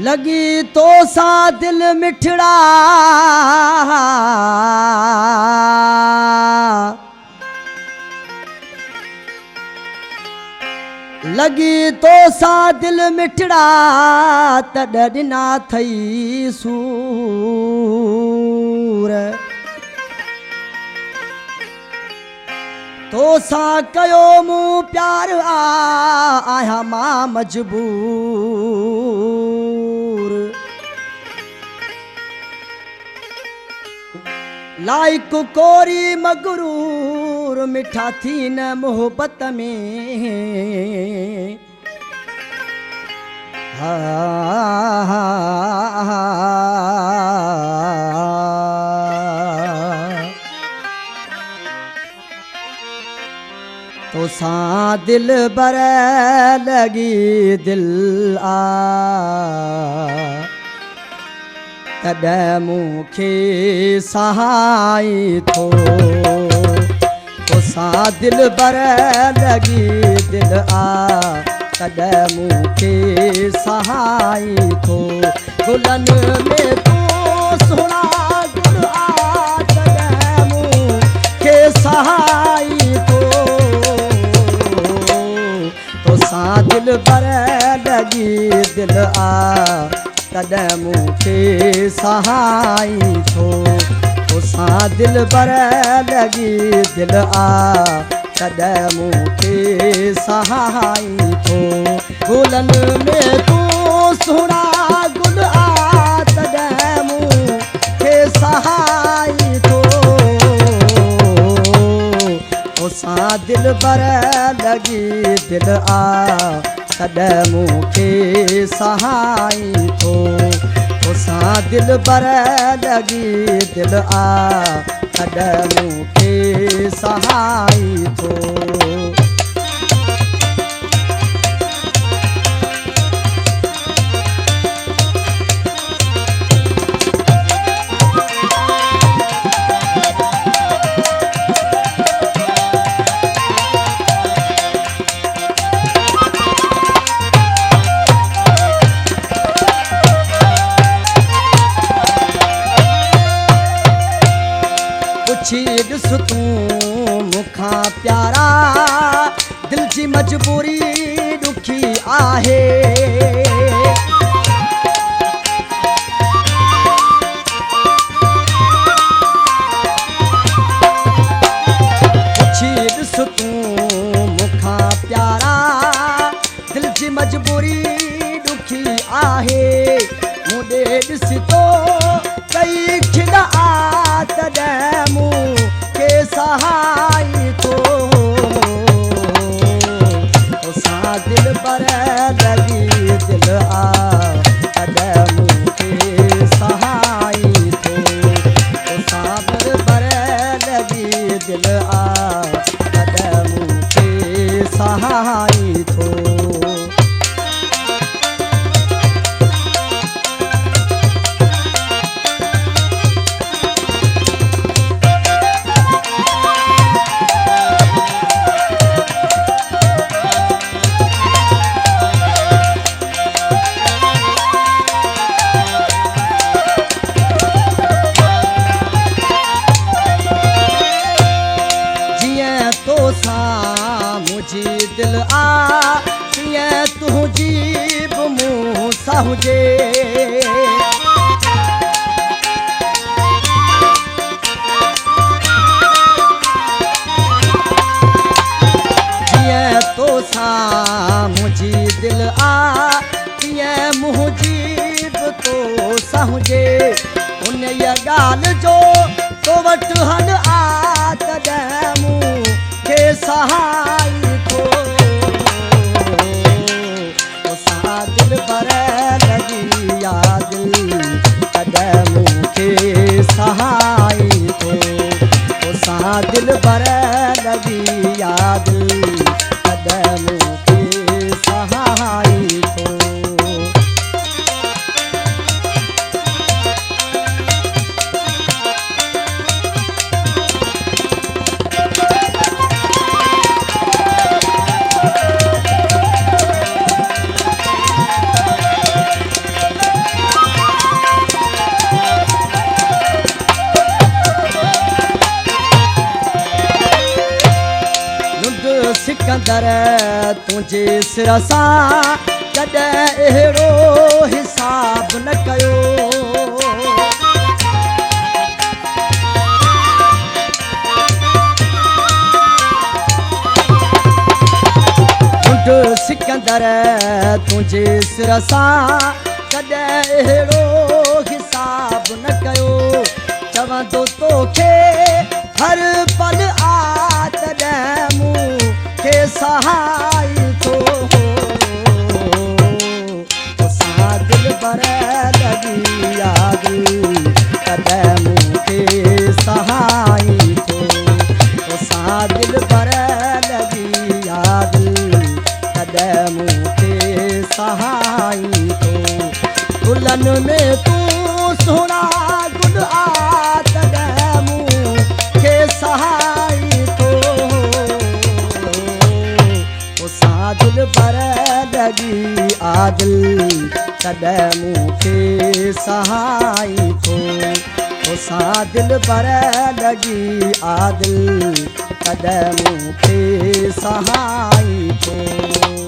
लगी तो सा दिल मिठड़ा लगी तो सा दिल मिठड़ा तॾ ॾिना थई सूर तो सा कयो मूं प्यार आया मां मजबूर लाइक कोरी मगरूर मिठा थी न मोहब्बत में तो सा दिल बर लगी दिल तॾ मूंखे सहाई थो तो सा दिल बर लगी दिल तॾ मूंखे सहाई थो गुलन में तू सुहिणा गुल तॾ मूंखे सहाई थो तो सा दिल बर लगी दिल तॾ मूंखे सहाई थो तो सा दिल बर लगी दिल तॾ मूंखे सहाई थो गुलन में तू सुहिणा गुल तॾ मूंखे सहाई थो तो सा दिल बर लगी दिल तॾ मूंखे सहाई थो तो सा दिल बर लगी दिल तॾ मूंखे सहाई थो ॾिस तूं मूंखां प्यारा दिल जी मजबूरी ॾुखी आहे पुछी ॾिस तूं मूंखां प्यारा दिल जी मजबूरी ॾुखी आहे मूं ॾे ॾिस तो कई खिल तॾ मूंखे सहाई थो तो सा दिल बर लगी दिल तॾ मूंखे सहाई थो तो सा दिल बर लगी दिल तॾ मूंखे सहाई थो दिल तीअं तुंहिंजी बि मूं सां हुजे जीअं तोसां मुंहिंजी दिल तीअं मुंहिंजी बि तोसां हुजे उन ॻाल्हि जो तो वटि हल तॾ मूंखे सहाई थो तो सा दिल बर लगी दिल तॾ मूंखे सहाई थो तो सा दिल बर लगी दिल तॾ मूंखे सहाई थो सिकंदर तुंहिंजे सिर सां कॾहिं अहिड़ो हिसाब न कयो सिकंदर तुंहिंजे सिर सां कॾहिं अहिड़ो हिसाब न कयो चवंदो तोखे हर पल आ तॾहिं मूंखे सहाय थो तोसां दिलि भर लॻी याद तॾहिं मूंखे सहाय थो तोसां दिलि भर लॻी याद मूंखे सहाय थो गुलन में तूं सुहिणा गुल आ तॾहिं मूंखे सहाय थो तोसां दिलि भर लॻी आदिल तॾहिं मूंखे सहाय थो तोसां दिलि भर लॻी आदिल तॾहिं मूंखे सहाय थो